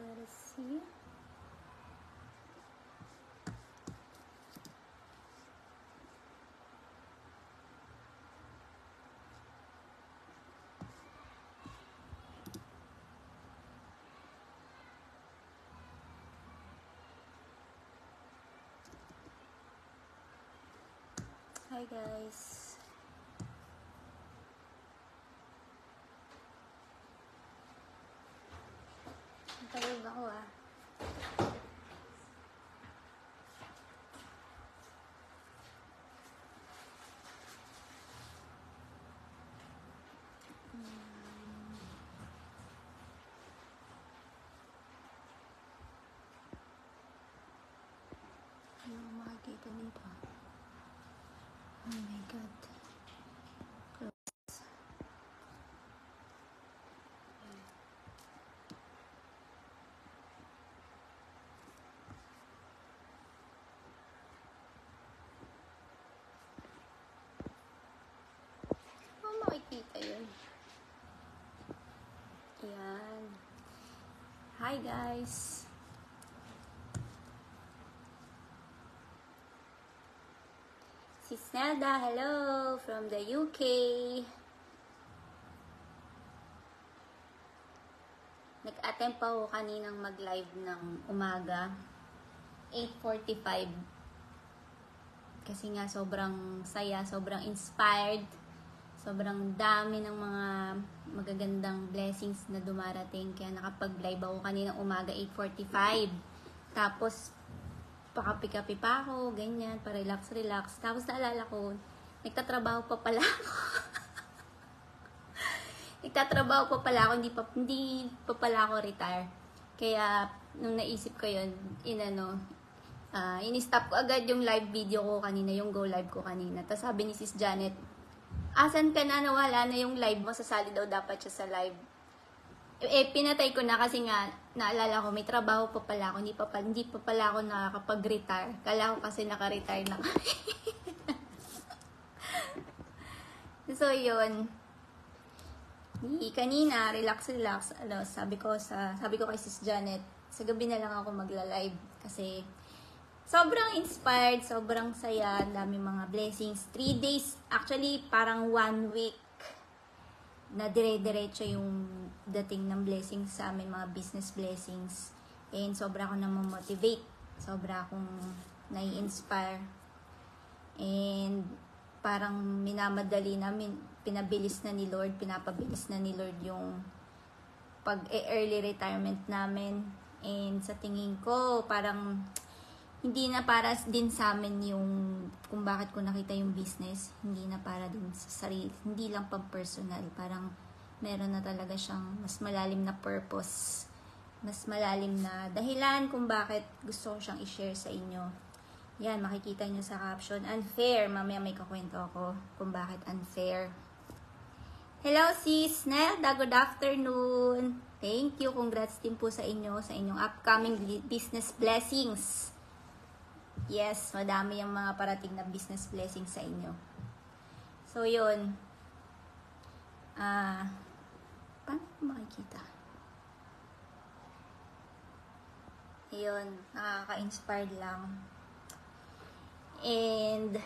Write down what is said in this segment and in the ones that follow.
Let's see. Hi guys. Natawag ako ah. Ano makikita dito? Oh my god. Oh, makikita yun. Ayan. Hi guys. Si Snelda, hello from the UK. Nag-attempt pa ako kaninang mag-live ng umaga. 8:45. Kasi nga sobrang saya, sobrang inspired. Sobrang dami ng mga magagandang blessings na dumarating. Kaya nakapag-live ako kaninang umaga 8:45. Tapos pakapi-kapi pa ako, ganyan, pa-relax-relax. Tapos naalala ko, nagtatrabaho pa pala ako. Nagtatrabaho pa pala ako, hindi pa pala ako retire. Kaya, nung naisip ko yun, in-stop ko agad yung live video ko kanina, yung go live ko kanina. Tapos sabi ni Sis Janet, asan ka na, nawala na yung live mo, sasali daw dapat siya sa live. Pinatay ko na kasi nga, naalala ko, may trabaho pa pala ako, hindi pa pala ako nakakapag-retire. Kala ko kasi naka-retire na kami. So, yun. Kanina, relax. Sabi ko kay Sis Janet, sa gabi na lang ako magla-live kasi sobrang inspired, sobrang saya, dami mga blessings. 3 days, actually parang 1 week na dire-diretso yung dating ng blessings sa amin, mga business blessings. And sobra akong namomotivate, sobra akong nai-inspire. And parang minamadali namin, pinapabilis na ni Lord yung pag-early retirement namin. And sa tingin ko, parang hindi na para din sa amin yung kung bakit ko nakita yung business. Hindi na para din sa sarili. Hindi lang pang personal. Parang meron na talaga siyang mas malalim na purpose. Mas malalim na dahilan kung bakit gusto ko siyang i-share sa inyo. Yan, makikita nyo sa caption. Unfair. Mamaya may kakwento ako kung bakit unfair. Hello sis Nelda, good afternoon. Thank you. Congrats din po sa inyong upcoming business blessings. Yes, madami yung mga parating na business blessings sa inyo. So, yun. Paano makikita? Yun, nakaka-inspired lang. And,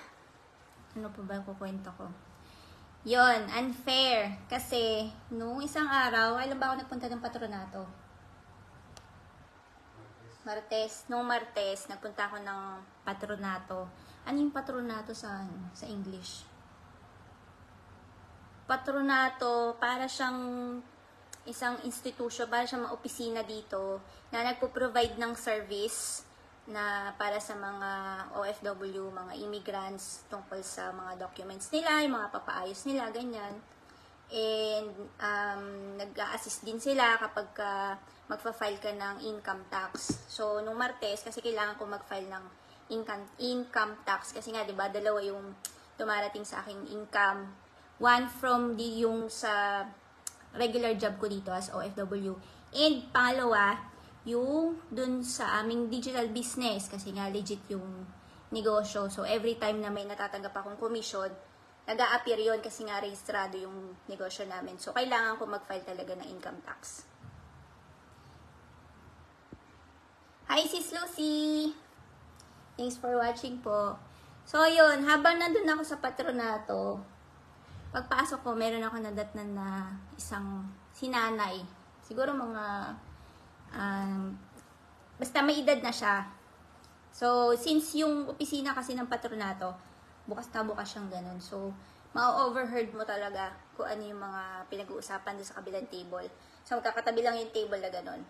ano pa ba kukwento ko? Yun, unfair. Kasi, nung isang araw, alam ba ako nagpunta ng patronato? Nung Martes, nagpunta ako ng patronato. Ano yung patronato sa English? Patronato, para siyang isang institusyon, para siyang opisina dito na nagpo-provide ng service na para sa mga OFW, mga immigrants tungkol sa mga documents nila, yung mga papaayos nila, ganyan. And nag-a-assist din sila kapag magfa-file ka ng income tax. So, nung Martes, kasi kailangan ko mag-file ng income tax. Kasi nga, di ba, dalawa yung dumarating sa aking income. One from yung sa regular job ko dito as OFW. And pangalawa, yung dun sa aming digital business. Kasi nga, legit yung negosyo. So, every time na may natatanggap akong commission, nag-a-appear yun kasi nga rehistrado yung negosyo namin. So, kailangan ko mag-file talaga ng income tax. Hi, Sis Lucy! Thanks for watching po. So, yun, habang nandun ako sa patronato, pagpasok ko, meron ako nadatnan na isang sinanay. Siguro mga, basta may edad na siya. So, since yung opisina kasi ng patronato, bukas na bukas siyang ganun. So, ma-overheard mo talaga kung ano yung mga pinag-uusapan doon sa kabilang table. So, magkakatabi lang yung table na ganun.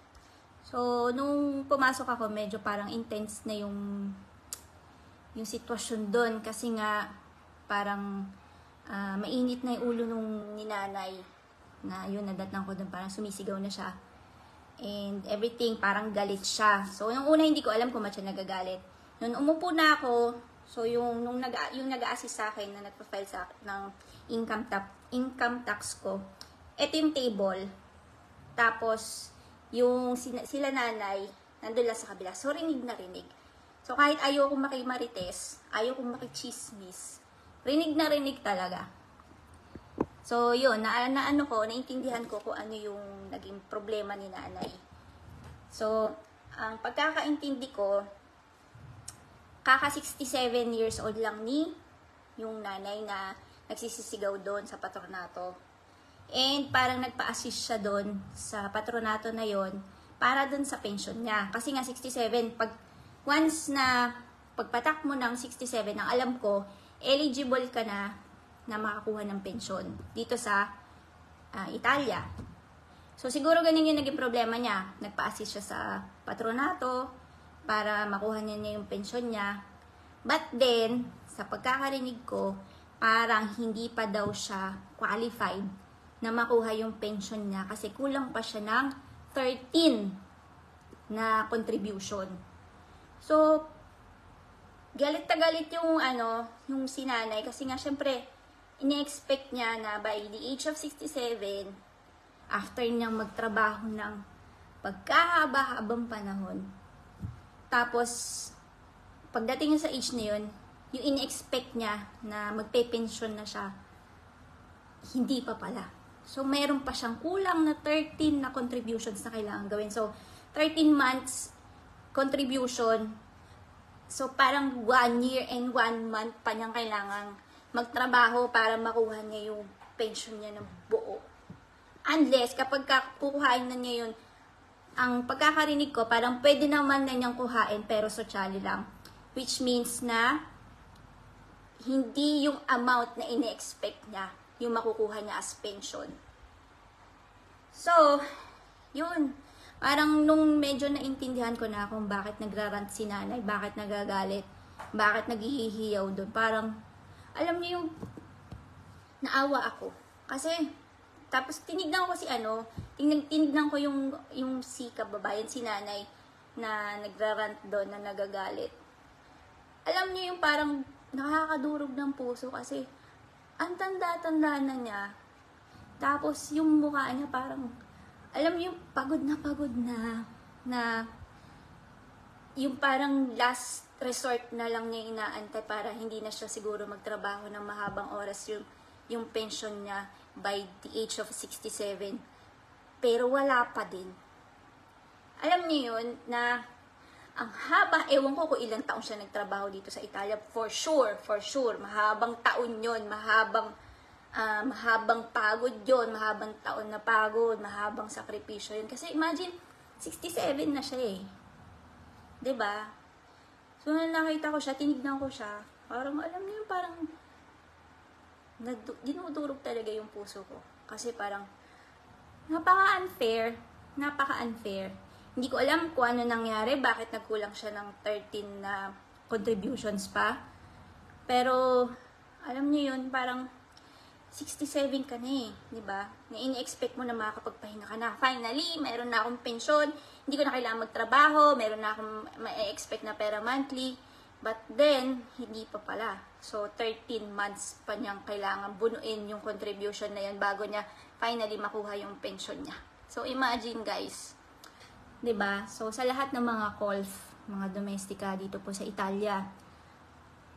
So, nung pumasok ako, medyo parang intense na yung sitwasyon doon. Kasi nga, parang mainit na yung ulo nung ninanay na yun, nadatnan ko doon, parang sumisigaw na siya. And everything, parang galit siya. So, yung una, hindi ko alam kung ba't siya nagagalit. Nung umupo na ako, so yung nag-a-assist sa akin na nagpa-file sa akin ng income tax ko, ito yung table. Tapos, yung sila nanay, nandun lang sa kabila. So, rinig na rinig. So, kahit ayaw kong makimarites, ayaw kong makichismis, rinig na rinig talaga. So, yun, naintindihan ko kung ano yung naging problema ni nanay. So, ang pagkakaintindi ko, kaka 67 years old lang ni yung nanay na nagsisisigaw doon sa patronato. And parang nagpa-assist siya doon sa patronato na yon para doon sa pension niya. Kasi nga 67, once na pagpatak mo ng 67, ang alam ko, eligible ka na makakuha ng pension dito sa Italia. So siguro ganun yung naging problema niya. Nagpa-assist siya sa patronato para makuha niya yung pension niya. But then, sa pagkakarinig ko, parang hindi pa daw siya qualified na makuha yung pension niya kasi kulang pa siya ng 13 na contribution. So, galit na galit yung yung sinanay kasi nga syempre ine-expect niya na by the age of 67, after niyang magtrabaho ng pagkahaba-habang panahon, tapos pagdating niya sa age na yun, yung ine-expect niya na magpe-pension na siya, hindi pa pala. So, meron pa siyang kulang na 13 na contributions na kailangan gawin. So, 13 months contribution. So, parang 1 year and 1 month pa niyang kailangan magtrabaho para makuha niya yung pension niya ng buo. Unless, kapag kukuhain na niya yun, ang pagkakarinig ko, parang pwede naman na niyang kuhain, pero sosyali lang. Which means na, hindi yung amount na ine-expect niya yung makukuha niya as pension. So, yun. Parang nung medyo naintindihan ko na kung bakit nagrarant si nanay, bakit nagagalit, bakit naghihiyaw doon. Parang, alam niyo yung naawa ako. Kasi, tapos tinignan ko tinignan ko yung si kababayan, si nanay, na nagrarant doon, na nagagalit. Alam niyo yung parang nakakadurog ng puso kasi ang tanda-tanda na niya. Tapos yung mukha niya parang, alam niyo yung pagod na yung parang last resort na lang niya inaantay para hindi na siya siguro magtrabaho ng mahabang oras yung pension niya by the age of 67. Pero wala pa din. Alam niyo yun na ang haba, ewan ko kung ilang taon siya nagtrabaho dito sa Italia. For sure. Mahabang taon yon, mahabang pagod yon, mahabang taon na pagod, mahabang sakripisyo yun. Kasi imagine, 67 na siya eh. 'Di ba? So, nung nakita ko siya, tinignan ko siya, parang alam niyo parang dinudurog talaga yung puso ko. Kasi parang, napaka-unfair. Hindi ko alam kung ano nangyari, bakit nagkulang siya ng 13 na contributions pa. Pero, alam niyo yun, parang 67 ka na eh, di ba? Na ini-expect mo na makakapagpahinga ka na. Finally, meron na akong pensyon, hindi ko na kailangan magtrabaho, meron na akong ma-expect na pera monthly. But then, hindi pa pala. So, 13 months pa niyang kailangan bunuin yung contribution na yan bago niya finally makuha yung pensyon niya. So, imagine guys, 'di ba? So sa lahat ng mga calls, mga domestika dito po sa Italia,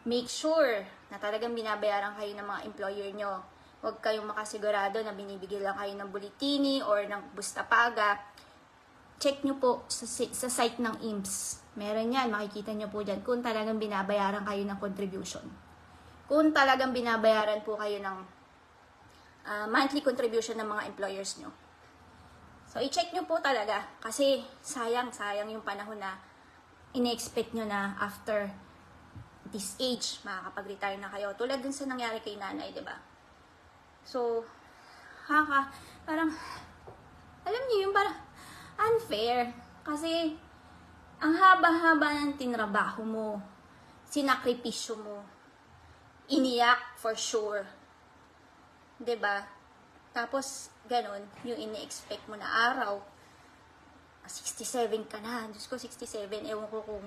make sure na talagang binabayaran kayo ng mga employer nyo. Huwag kayong makasigurado na binibigyan lang kayo ng bulitini or ng busta paga. check nyo po sa site ng IMSS. Meron yan, makikita nyo po dyan kung talagang binabayaran kayo ng contribution. Kung talagang binabayaran po kayo ng monthly contribution ng mga employers nyo. So, i-check nyo po talaga kasi sayang yung panahon na ine-expect nyo na after this age, makakapag-retire na kayo. Tulad dun sa nangyari kay nanay, diba? So, parang, alam niyo yung parang unfair. Kasi, ang haba-haba ng tinrabaho mo, sinakripisyo mo, iniyak for sure. Diba? Tapos, ganun, yung ini-expect mo na araw, 67 ka na. Diyos ko, 67. Ewan ko kung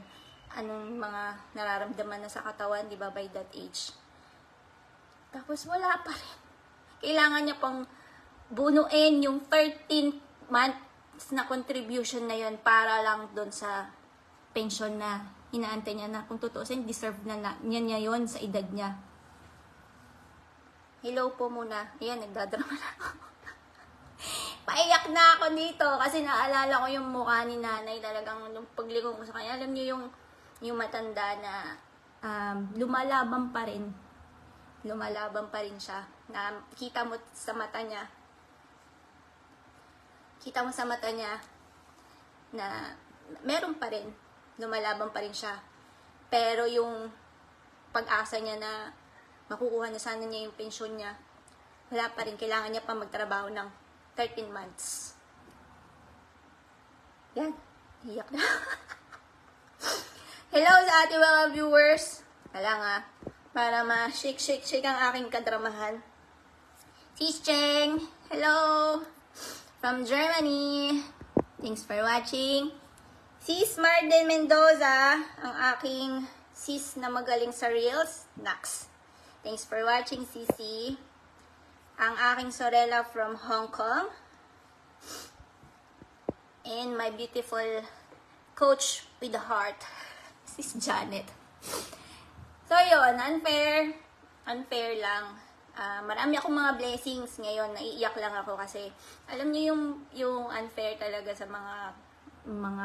anong mga nararamdaman na sa katawan, di ba, by that age. Tapos, wala pa rin. Kailangan niya pang bunuin yung 13 months na contribution na yun para lang doon sa pension na inaantay niya na kung tutuusin, deserve na niya yun sa edad niya. Hello po muna. Ayan, nagdadrama na ako. Paiyak na ako dito kasi naalala ko yung mukha ni nanay. Talagang nung paglingon ko sa kanya, alam niyo yung matanda na lumalaban pa rin. Lumalaban pa rin siya. Na kita mo sa mata niya. Kita mo sa mata niya na meron pa rin. Lumalaban pa rin siya. Pero yung pag-asa niya na makukuha na sana niya yung pensyon niya, wala pa rin. Kailangan niya pa magtrabaho ng 13 months. Yan. Iyak na. Hello sa ating mga viewers. Wala nga. Para ma-shake ang aking kadramahan. Sis Cheng. Hello. From Germany. Thanks for watching. Sis Marden Mendoza. Ang aking sis na magaling sa Reels. Nax. Thanks for watching, Sisi. Ang aking Sorella from Hong Kong. And my beautiful coach with the heart, Sis Janet. So, yun. Unfair. Unfair lang. Marami akong mga blessings ngayon. Naiiyak lang ako kasi alam niyo yung unfair talaga sa mga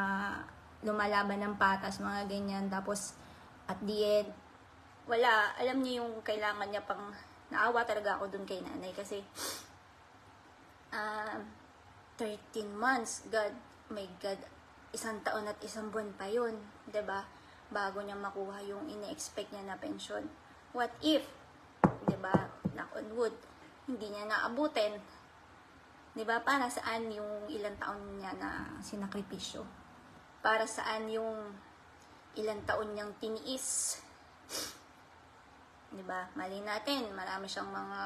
lumalaban ng patas, mga ganyan. Tapos, at the end, wala. Alam niyo yung kailangan niya pang naawa talaga ako dun kay nanay kasi 13 months, God, my God, 1 taon at 1 buwan pa yun, 'di ba? Bago niya makuha yung ine-expect niya na pension. What if, 'di ba, knock on wood, hindi niya naabutin? 'Di ba? Para saan yung ilang taon niya na sinakripisyo? Para saan yung ilang taon niyang tiniis? Diba? Mali natin, marami siyang mga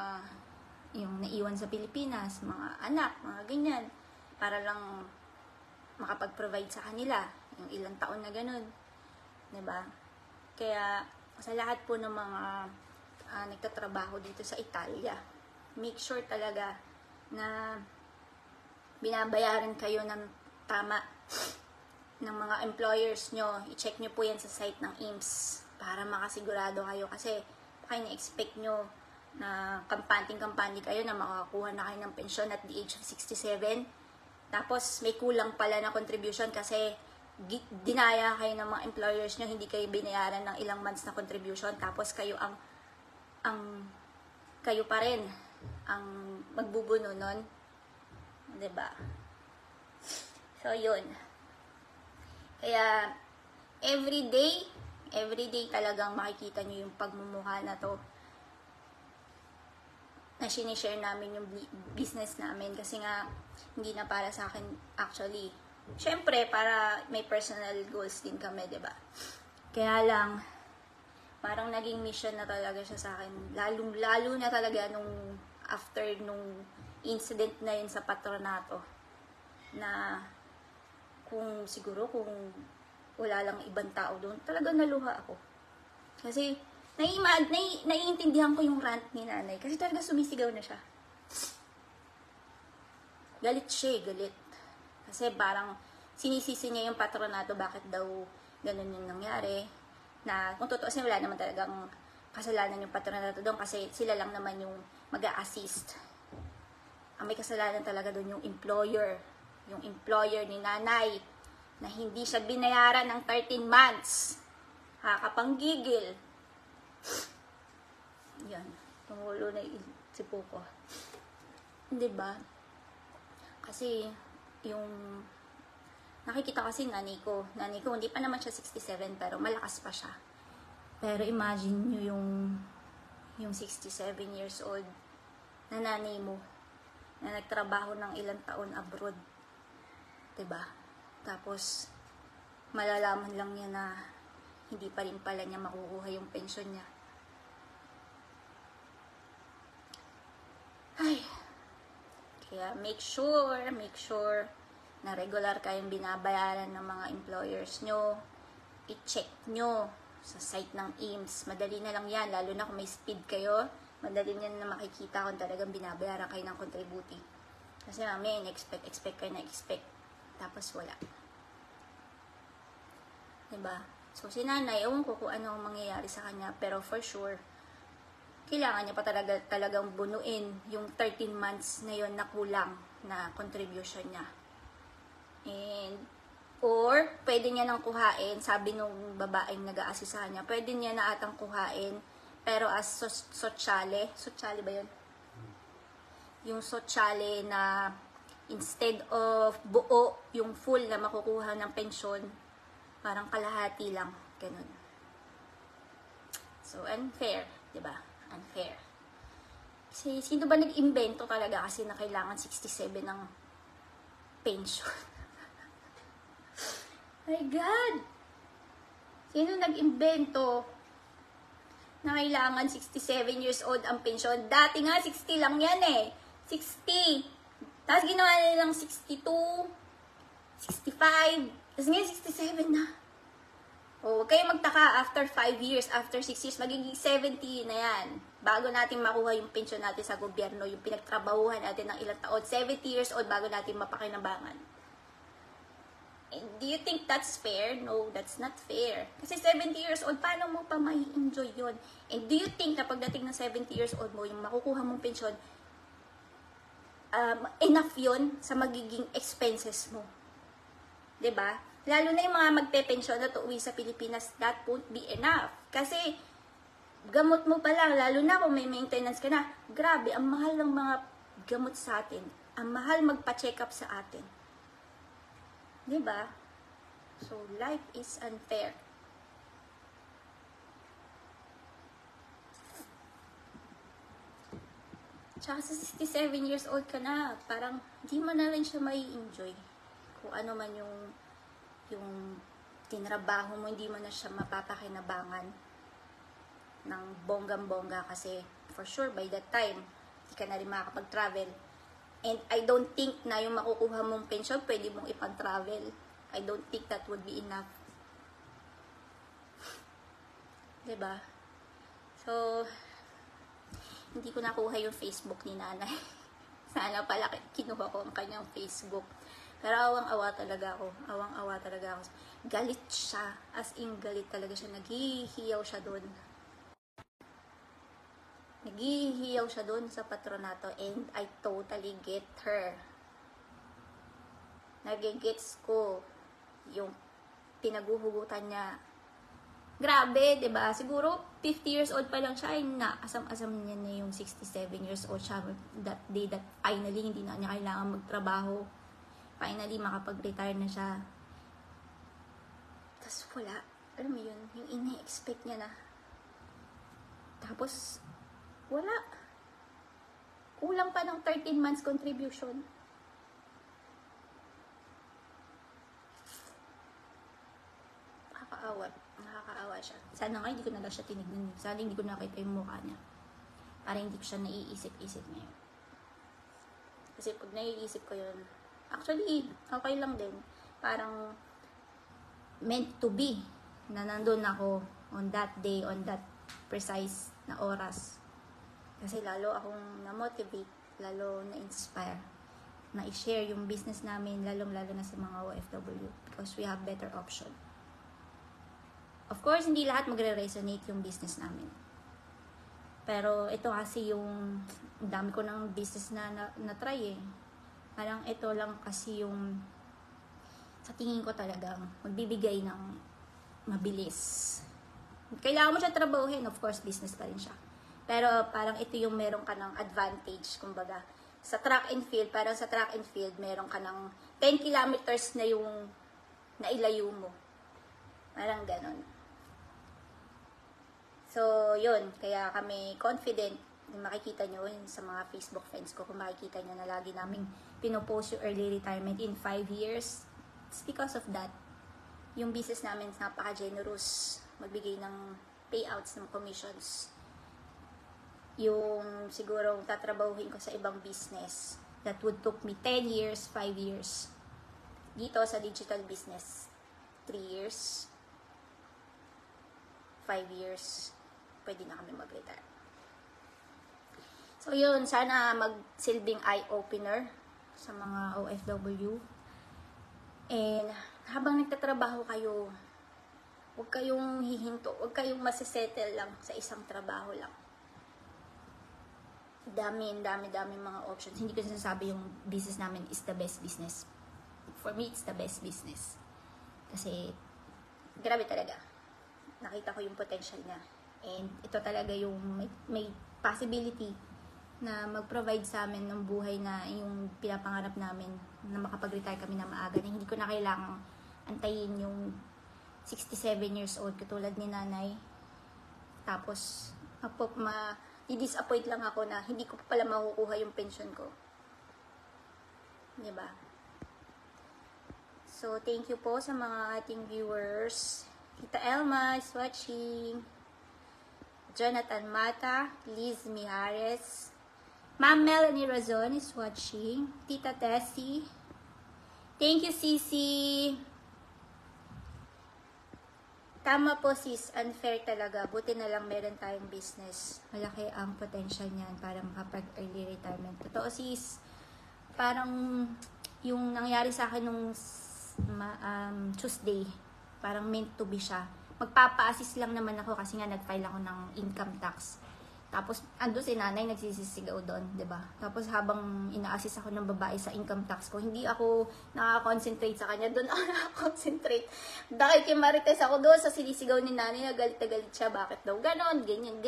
yung naiwan sa Pilipinas, mga anak, mga ganyan, para lang makapag-provide sa kanila, yung ilang taon na ganun. Diba? Kaya, sa lahat po ng mga nagtatrabaho dito sa Italia, make sure talaga na binabayaran kayo ng tama ng mga employers nyo. I-check nyo po yan sa site ng IMSS para makasigurado kayo kasi kayo na-expect nyo na kampante kayo na makakuha na kayo ng pensyon at the age of 67. Tapos, may kulang pala na contribution kasi dinaya kayo ng mga employers nyo, hindi kayo binayaran ng ilang months na contribution. Tapos, kayo kayo pa rin ang magbubuno nun. Diba? So, yun. Kaya, everyday talagang makikita nyo yung pagmumukha na to na sinishare namin yung business namin kasi nga hindi na para sa akin actually. Syempre, para may personal goals din kami, diba? Kaya lang, parang naging mission na talaga siya sa akin. Lalo na talaga after nung incident na yun sa patronato na kung wala lang ibang tao doon, talaga naluha ako. Kasi, naiintindihan ko yung rant ni nanay. Kasi talaga sumisigaw na siya. Galit siya, galit. Kasi parang sinisisi niya yung patronato, bakit daw ganun yung nangyari. Na kung totoo siya, wala naman talagang kasalanan yung patronato doon kasi sila lang naman yung mag-a-assist. Ang may kasalanan talaga doon yung employer. yung employer ni nanay, na hindi siya binayaran ng 13 months. Kapanggigil. Yan. Tumulo na isipo ko. Diba? Kasi, yung nakikita kasi nanay ko, hindi pa naman siya 67, pero malakas pa siya. Pero imagine nyo yung 67 years old na nanay mo, na nagtrabaho ng ilang taon abroad. Diba? Tapos, malalaman lang niya na hindi pa rin pala niya makukuha yung pensyon niya. Ay. Kaya make sure na regular kayong binabayaran ng mga employers nyo. I-check nyo sa site ng IMSS. Madali na lang yan, lalo na kung may speed kayo. Madali nyo na makikita kung talagang binabayaran kayo ng contributing. Kasi namin, expect kayo na expect. Tapos wala. Diba? So, si nanay, ewan ko kung ano ang mangyayari sa kanya. Pero for sure, kailangan niya pa talagang bunuin yung 13 months na yon na kulang na contribution niya. Or, pwede niya nang kuhain, sabi nung babaeng nag-a-assist sa kanya, pwede niya na atang kuhain, pero as sosyale ba yun? Yung sosyale na instead of buo, yung full na makukuha ng pensyon, parang kalahati lang, ganun. So, unfair, di ba? Unfair. Kasi, sino ba nag-invento talaga kasi na kailangan 67 ng pension? My God! Sino nag-invento na kailangan 67 years old ang pensyon? Dati nga, 60 lang yan eh. 60. Tapos ginawa nila ng 62, 65. Tapos ngayon, 67 na. O, huwag kayo magtaka, after 5 years, after 6 years, magiging 70 na yan. Bago natin makuha yung pensyon natin sa gobyerno, yung pinagtrabahuhan natin ng ilang taon, 70 years old bago natin mapakinabangan. Do you think that's fair? No, that's not fair. Kasi 70 years old, paano mo pa mai-enjoy yun? And do you think na pagdating ng 70 years old mo, yung makukuha mong pensyon, enough yun sa magiging expenses mo? 'Di ba? Lalo na yung mga magpe-pensyon na tuuwi sa Pilipinas, that won't be enough. Kasi, gamot mo pa lang, lalo na kung may maintenance ka na, grabe, ang mahal ng mga gamot sa atin. Ang mahal magpa-check up sa atin. Diba? So, life is unfair. Tsaka sa 67 years old ka na, parang di mo na rin siya may enjoy. Kung ano man yung tinrabaho mo, hindi mo na siya mapapakinabangan ng bonggang-bongga kasi for sure by that time, hindi ka na rin makakapag-travel. And I don't think na yung makukuha mong pensyon, pwede mong ipag-travel. I don't think that would be enough. Diba? So, hindi ko nakuha yung Facebook ni nanay. Sana pala kinuha ko ang kanyang Facebook. Pero awang-awa talaga ako. Awang-awa talaga ako. Galit siya. As in, galit talaga siya. Naghihiyaw siya doon. Naghihiyaw siya doon sa patronato and I totally get her. Nagigets ko yung pinaguhugutan niya. Grabe, 'di ba? Siguro 50 years old pa lang siya ay naasam-asam niya na yung 67 years old siya that day that finally hindi na niya kailangan magtrabaho. Finally makapag-retire na siya. Tapos wala. Alam mo yun, yung ina-expect niya na. Tapos wala. Kulang pa ng 13 months contribution. Nakakaawa siya. Sana nga hindi ko na lang siya tinignan. Sana hindi ko nakita yung mukha niya. Para hindi ko siya naiisip-isip ngayon. Kasi pag naiisip ko yun, actually, okay lang din. Parang meant to be na nandun ako on that day, on that precise na oras. Kasi lalo akong na-motivate, lalo na-inspire na i-share yung business namin, lalong-lalo na sa mga OFW because we have better option. Of course, hindi lahat magre-resonate yung business namin. Pero ito kasi yung dami ko ng business na try eh. Parang ito lang kasi yung sa tingin ko talagang magbibigay ng mabilis. Kailangan mo siya trabahuhin, of course, business pa rin siya. Pero parang ito yung meron ka ng advantage, kumbaga. Sa track and field, parang sa track and field, meron ka ng 10 kilometers na yung nailayo mo. Parang ganon. So, yun. Kaya kami confident. Makikita nyo yun sa mga Facebook friends ko. Kung makikita nyo na lagi namin pinopost yung early retirement in 5 years. It's because of that. Yung business namin napaka-generous. Magbigay ng payouts ng commissions. Yung siguro tatrabahuhin ko sa ibang business that would took me 10 years, 5 years. Dito sa digital business, 3 years, 5 years, pwede na kami mag-retire. So yun, sana magsilbing eye-opener sa mga OFW. And habang nagtatrabaho kayo, huwag kayong hihinto, huwag kayong masisettle lang sa isang trabaho lang. Dami mga options. Hindi ko sinasabi yung business namin is the best business. For me, it's the best business. Kasi, grabe talaga. Nakita ko yung potential niya. And ito talaga yung may possibility na mag-provide sa amin ng buhay na yung pinapangarap namin na makapag-retire kami na maaga. Na hindi ko na kailangang antayin yung 67 years old katulad ni nanay. Tapos, i-disappoint lang ako na hindi ko pa pala makukuha yung pension ko. Diba? So, thank you po sa mga ating viewers. Tita Elma is watching. Jonathan Mata, Liz Mijares. Ma'am Melanie Razon is watching. Tita Tessie. Thank you, Sisi. Tama po sis, unfair talaga. Buti na lang meron tayong business. Malaki ang potential niyan para makapag-early retirement. Totoo sis, parang yung nangyari sa akin nung Tuesday, parang meant to be siya. Magpapa-assist lang naman ako kasi nga nag-file ako ng income tax. Tapos, ando si nanay nagsisisigaw doon, ba? Diba? Tapos, habang ina-assist ako ng babae sa income tax ko, hindi ako nakaka-concentrate sa kanya. Doon ako nakaka-concentrate. Dahil kay Marites ako doon sa sinisigaw ni nanay, galit na galit siya. Bakit daw ganon? Ganyan.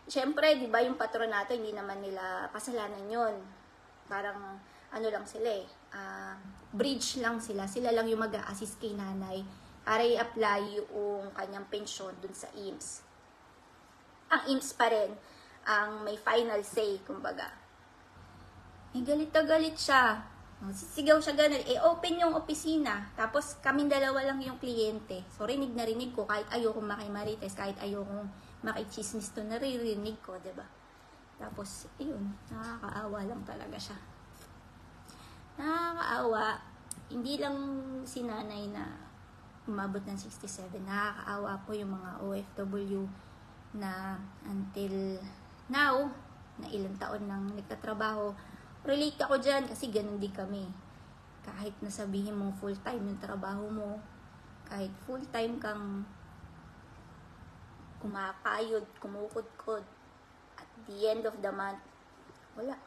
Siyempre, di ba yung patronato, hindi naman nila kasalanan yun. Parang, ano lang sila bridge lang sila. Sila lang yung mag-a-assist kay nanay para i-apply yung kanyang pensyon doon sa IMSS. Ang IMSS pa rin ang may final say, kumbaga. Galit na galit siya. Sisigaw siya ganun. Open yung opisina. Tapos, kaming dalawa lang yung kliyente. So, rinig na rinig ko. Kahit ayokong makimarites, kahit ayokong makichismis to, naririnig ko, diba? Tapos, yun. Nakakaawa lang talaga siya. Nakakaawa. Hindi lang si nanay na umabot ng 67. Nakakaawa po yung mga OFW na until now, na ilang taon nang nagtatrabaho, relate ako dyan kasi ganun din kami. Kahit nasabihin mong full-time yung trabaho mo, kahit full-time kang kumakayod, kumukudkod, at the end of the month, wala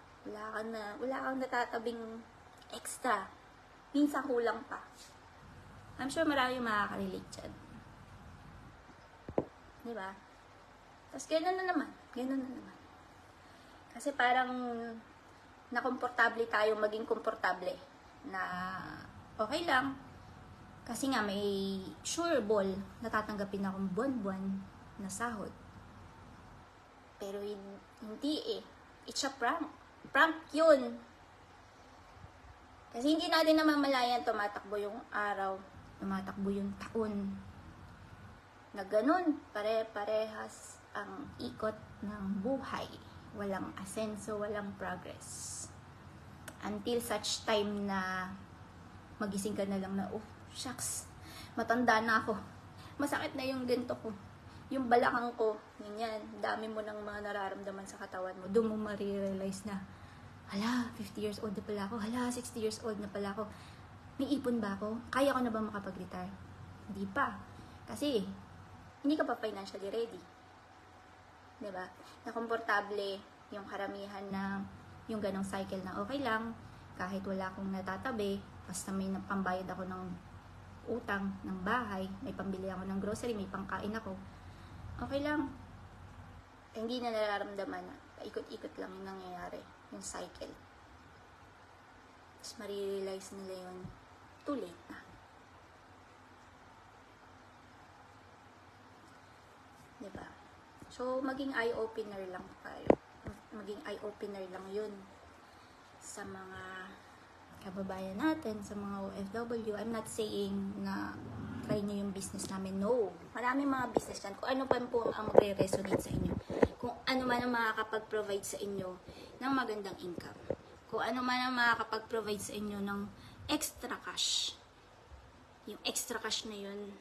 kang natatabing extra. Minsan kulang pa. I'm sure marami makaka-relate dyan. Diba? Tapos gano'n na naman. Kasi parang nakomportable tayo maging komportable na okay lang. Kasi nga may sure ball na tatanggapin akong buwan-buwan na sahod. Pero hindi It's a prank. Prank yun. Kasi hindi natin namamalayan tumatakbo yung araw, tumatakbo yung taon. Na ganun, pare-parehas ang ikot ng buhay. Walang asenso, walang progress. Until such time na magising ka na lang na, oh, shucks, matanda na ako. Masakit na yung ganito ko. Yung balakang ko, ganyan, dami mo ng mga nararamdaman sa katawan mo. Doon mo marirealize na, hala, 50 years old na pala ako. Hala, 60 years old na pala ako. May ipon ba ako? Kaya ko na ba makapag-retire? Hindi pa. Kasi, hindi ka pa financially ready. Diba? Na komportable yung karamihan na yung ganong cycle na okay lang. kahit wala akong natatabi, basta may pambayad ako ng utang, ng bahay, may pambili ako ng grocery, may pangkain ako, okay lang. Hindi na nararamdaman na ikot-ikot lang yung nangyayari, yung cycle. Tapos marirealize nila yun, too late na. Diba? So, maging eye-opener lang tayo. Maging eye-opener lang yun sa mga kababayan natin, sa mga OFW. I'm not saying na try nyo yung business namin. No. Maraming mga business yan. Kung ano pa po ang magre-resonate sa inyo. Kung ano man ang makakapag-provide sa inyo ng magandang income. Kung ano man ang makakapag-provide sa inyo ng extra cash. Yung extra cash na yun,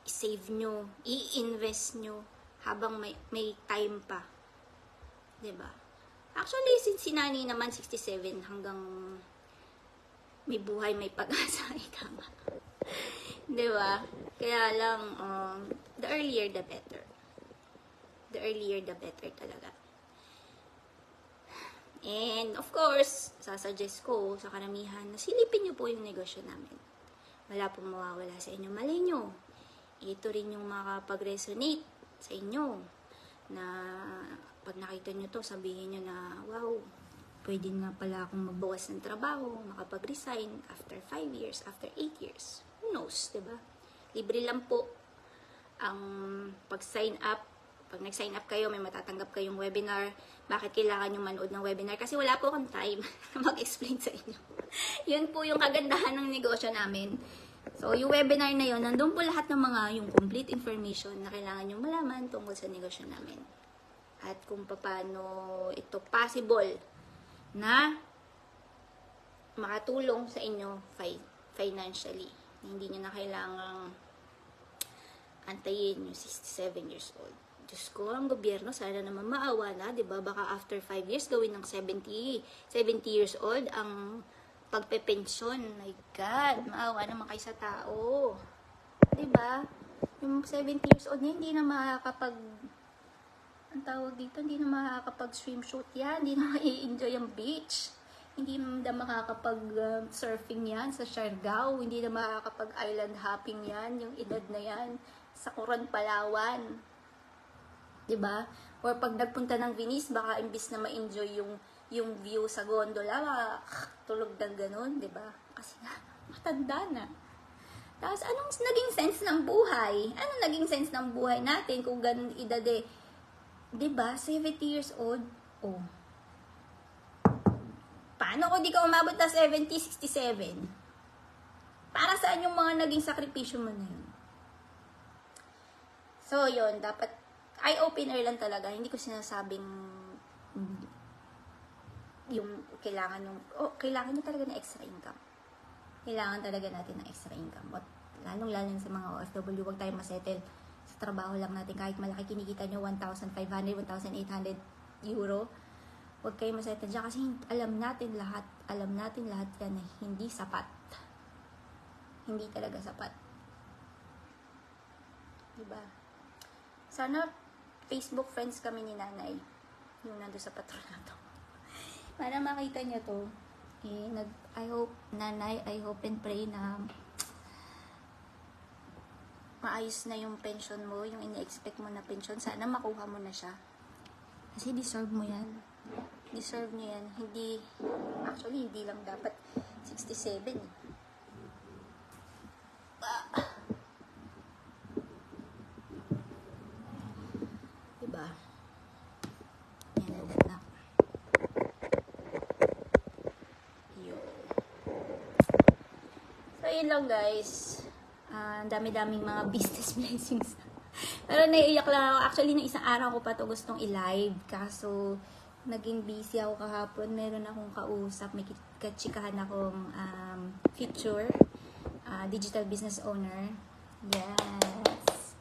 i-save nyo, i-invest nyo habang may time pa. Diba? Actually, si Nani naman 67 hanggang may buhay, may pag-asa, ika nga. Diba? Kaya lang, the earlier the better. The earlier the better talaga. And of course, sasuggest ko sa karamihan na silipin nyo po yung negosyo namin. Wala pong mawawala sa inyo. Malay nyo. Ito rin yung makapag-resonate sa inyo na pag nakita nyo to, sabihin nyo na, wow, pwede na pala akong magbawas ng trabaho, makapag-resign after 5 years, after 8 years. Who knows, diba? Libre lang po ang pag-sign up. Pag nag-sign up kayo, may matatanggap kayong webinar. Bakit kailangan nyo manood ng webinar? Kasi wala po akong time na mag-explain sa inyo. Yun po yung kagandahan ng negosyo namin. So, yung webinar na yun, nandun po lahat ng mga yung complete information na kailangan nyo malaman tungkol sa negosyo namin. At kung paano ito possible na makatulong sa inyo financially. Hindi nyo na kailangang antayin yung 67 years old. Diyos ko, ang gobyerno, sana naman maawa na, diba? Baka after 5 years, gawin ng 70 years old ang pagpepensyon. My God, maawa naman kayo sa tao. Diba? Yung 70 years old niya, hindi na makakapag, ang tawag dito, hindi na makakapag swimsuit yan, hindi na ma-enjoy ang beach. Hindi na makakapag surfing yan sa Siargao, hindi na makakapag island hopping yan, yung edad na yan, sa Coron, Palawan. Diba? Or pag nagpunta ng Venice, baka imbis na ma-enjoy yung view sa gondola, tulog ng ganun, diba? Kasi nga, matanda na. Tapos, anong naging sense ng buhay? Anong naging sense ng buhay natin kung ganun edad eh? Diba? 70 years old. Oh. Paano kung di ka umabot na 70, 67? Para saan yung mga naging sakripisyo mo na yun? So, yun. Dapat eye-opener lang talaga. Hindi ko sinasabing yung kailangan nyo talaga ng extra income. Kailangan talaga natin ng extra income. At lalong-lalo sa mga OFW, huwag tayo masettle sa trabaho lang natin. Kahit malaki kinikita nyo, 1,500, 1,800 euro, huwag kayo masettle dyan. Kasi alam natin lahat yan na hindi sapat. Hindi talaga sapat. Diba? Sana Facebook friends kami ni Nanay. Yung nando sa patronato. Para makita niyo to. I hope, Nanay, I hope and pray na maayos na yung pension mo, yung ini-expect mo na pension. Sana makuha mo na siya. Kasi deserve mo yan. Deserve niyo yan. Actually, hindi lang dapat 67 eh. Diba? Yan na. So, yun lang guys. Ang dami-daming mga business blessings. Pero naiiyak lang ako. Actually, nung isang araw ko pa to gustong i-live. Kaso, naging busy ako kahapon. Meron akong kausap. May katsikahan akong future digital business owner. Yes.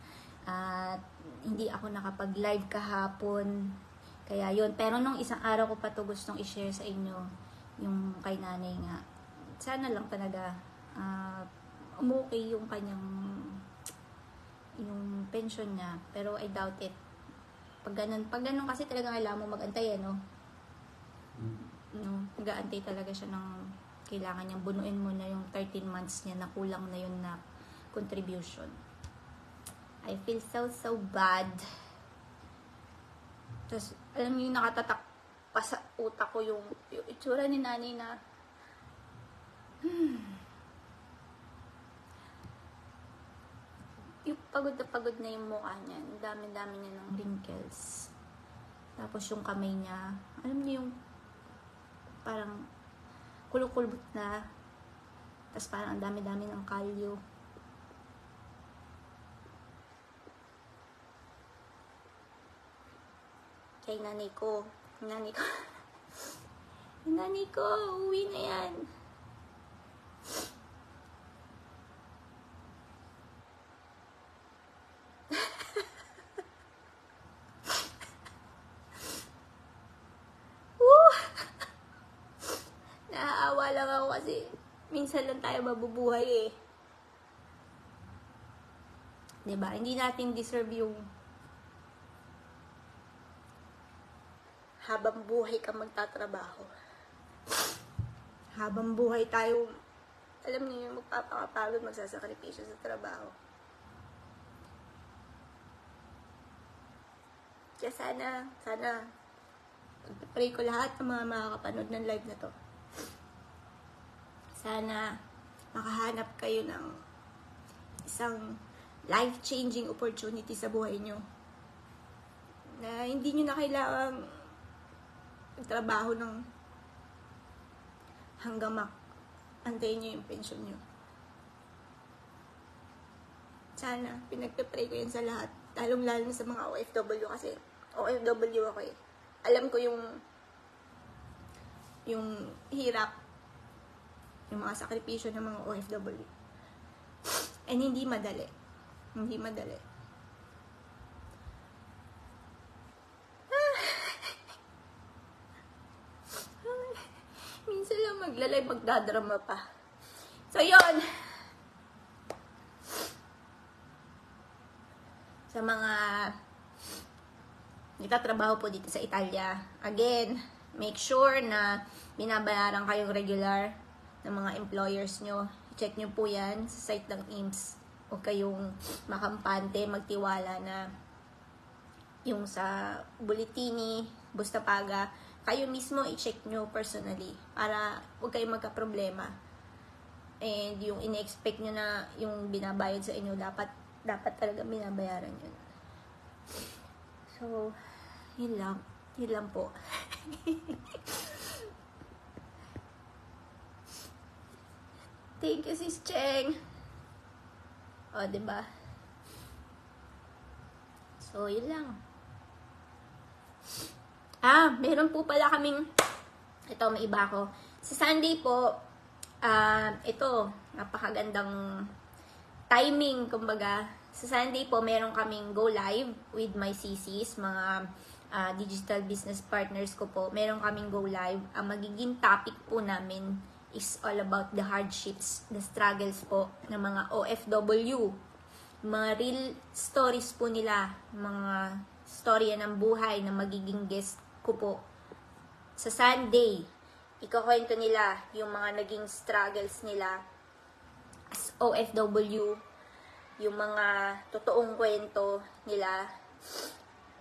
At hindi ako nakapag-live kahapon. Kaya yun. Pero nung isang araw ko pa to gustong i-share sa inyo. Yung kay Nanay nga. Sana lang talaga umukay yung kanyang yung pension niya. Pero I doubt it. Pag ganun kasi talaga kailangan mo mag-antay, no? no, nag-aantay talaga siya ng kailangan niyang bunuin mo na yung 13 months niya na kulang na yun na contribution. I feel so bad. Tapos, alam niyo, nakatatak pa sa utak ko yung itsura ni nanay na yung pagod na yung mukha niya. Ang dami-dami niya ng wrinkles. Tapos yung kamay niya, alam niyo yung parang kulubot na. Tapos parang ang dami-dami ng kalyo. Kay nanay ko. Nanay ko, uwi na yan. Naaawa lang ako kasi minsan lang tayo mabubuhay eh. 'Di ba? Hindi natin deserve yung habang buhay ka magtatrabaho. Habang buhay tayo, alam niyo yung magpapakapagod, magsasakripisyo sa trabaho. Kaya sana, pray ko lahat ng mga makakapanood ng live na to. Sana makahanap kayo ng isang life-changing opportunity sa buhay nyo. Na hindi nyo na kailangang magtrabaho ng hanggang antayin nyo yung pension nyo. Sana, pinagpipray ko yan sa lahat. Lalong-lalo sa mga OFW kasi OFW ako eh. Alam ko yung hirap, yung mga sakripisyo ng mga OFW. And hindi madali. Hindi madali. Minsan lang maglalay, magdadrama pa. So, yun. Sa mga nagtatrabaho po dito sa Italia, again, make sure na binabayaran kayong regular ng mga employers nyo. Check nyo po yan sa site ng IMSS. Huwag kayong makampante, magtiwala na yung sa Bulletini, Bustapaga, kayo mismo i-check nyo personally para huwag kayong magka-problema. And yung ine-expect nyo na yung binabayad sa inyo, dapat talaga binabayaran yun. So, yun lang. Yun lang po. Thank you, Sis Cheng. O, diba? So, yun lang. Meron po pala kaming, ito, may iba ko. Sa Sunday po, ito, napakagandang timing, kumbaga. Sa Sunday po, meron kaming go live with my CCs, mga digital business partners ko po. Meron kaming go live. Ang magiging topic po namin is all about the hardships, the struggles po ng mga OFW. Mga real stories po nila, mga storya ng buhay na magiging guest ko po. Sa Sunday, ikakwento nila yung mga naging struggles nila as OFW, yung mga totoong kwento nila,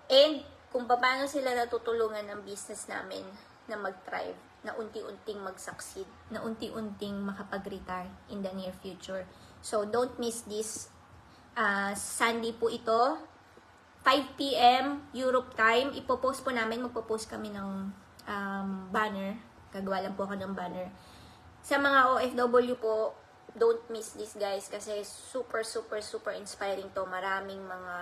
and kung paano sila natutulungan ng business namin na mag-thrive, na unti-unting mag-succeed, na unti-unting makapag-retire in the near future. So, don't miss this. Sunday po ito, 5 p.m. Europe time. Ipopost po namin, magpo-post kami ng banner. Gagawa lang po ako ng banner. Sa mga OFW po, don't miss this guys kasi super inspiring to. Maraming mga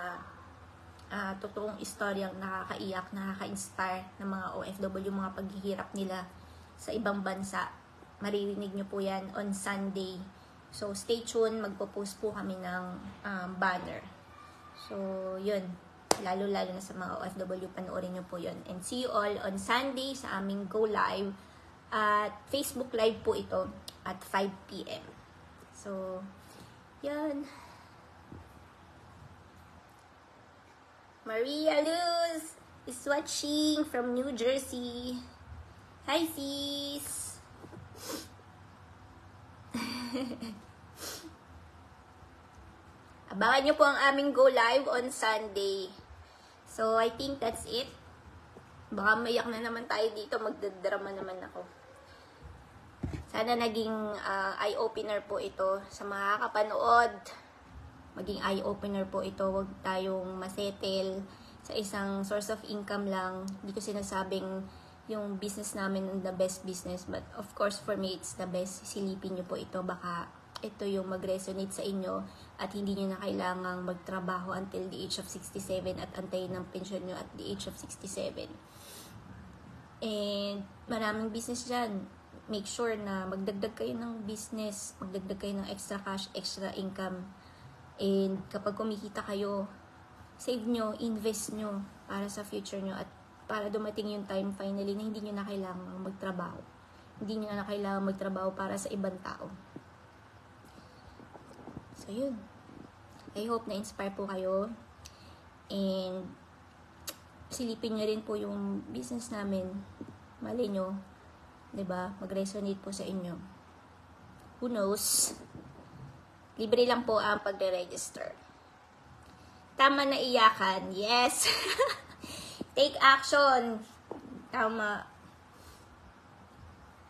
totoong istoryang nakakaiyak, nakaka-inspire ng mga OFW, mga paghihirap nila sa ibang bansa. Maririnig nyo po yan on Sunday. So, stay tuned. Magpo-post po kami ng banner. So, yun. Lalo-lalo na sa mga OFW, panoorin nyo po yun. And see you all on Sunday sa aming Go Live. At Facebook Live po ito at 5 p.m. So, yun. Maria Luz is watching from New Jersey. Hi, sis! Abangan nyo po ang aming go live on Sunday. So, I think that's it. Baka mayak na naman tayo dito. Magdadrama naman ako. Sana naging eye-opener po ito sa mga kapanood. Maging eye-opener po ito. Huwag tayong masettle sa isang source of income lang. Hindi ko sinasabing yung business namin the best business. But of course, for me, it's the best. Silipin nyo po ito. Baka ito yung mag-resonate sa inyo at hindi nyo na kailangang magtrabaho until the age of 67 at antayin ng pensyon nyo at the age of 67. And maraming business dyan. Make sure na magdagdag kayo ng business, magdagdag kayo ng extra cash, extra income. And kapag kumikita kayo, save nyo, invest nyo para sa future nyo at para dumating yung time finally na hindi nyo na kailangan magtrabaho. Hindi nyo na kailangan magtrabaho para sa ibang tao. So, yun. I hope na-inspire po kayo. And silipin nyo rin po yung business namin. Mali nyo. 'Di ba? Mag-resonate po sa inyo. Who knows? Libre lang po ang pagre-register. Tama na iyakan. Yes! Take action. Tama.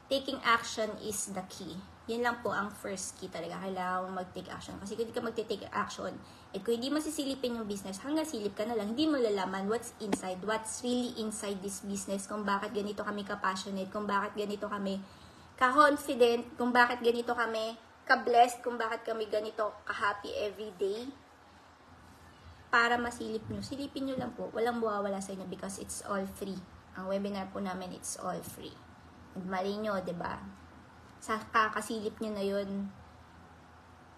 Taking action is the key. Yan lang po ang first key talaga. Kailangan mag-take action. Kasi kung hindi ka mag-take action, at kung hindi mo sisilipin yung business, hanggang silip ka na lang, hindi mo lalaman what's inside, what's really inside this business, kung bakit ganito kami ka-passionate, kung bakit ganito kami ka-confident, kung bakit ganito kami ka-blessed, kung bakit kami ganito ka-happy everyday. Para masilip nyo, silipin nyo lang po. Walang mawawala sa inyo because it's all free. Ang webinar po namin, it's all free. And mali nyo, diba? Sa kakasilip nyo na yun,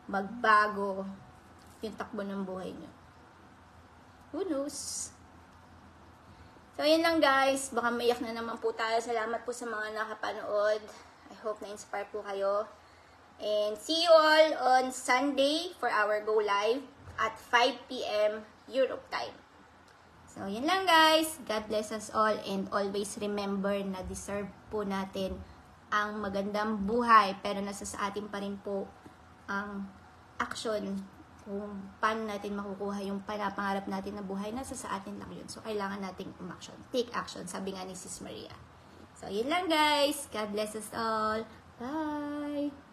magbago yung takbo ng buhay nyo. Who knows? So, yun lang guys. Baka maiyak na naman po tayo. Salamat po sa mga nakapanood. I hope na-inspire po kayo. And see you all on Sunday for our go live at 5 p.m. Europe time. So, yun lang guys. God bless us all and always remember na deserve po natin ang magandang buhay, pero nasa sa atin pa rin po ang action kung paano natin makukuha yung panapangarap natin na buhay, nasa sa atin lang yun. So, kailangan nating umaction. Take action, sabi nga ni Sis Maria. So, yun lang guys. God bless us all. Bye!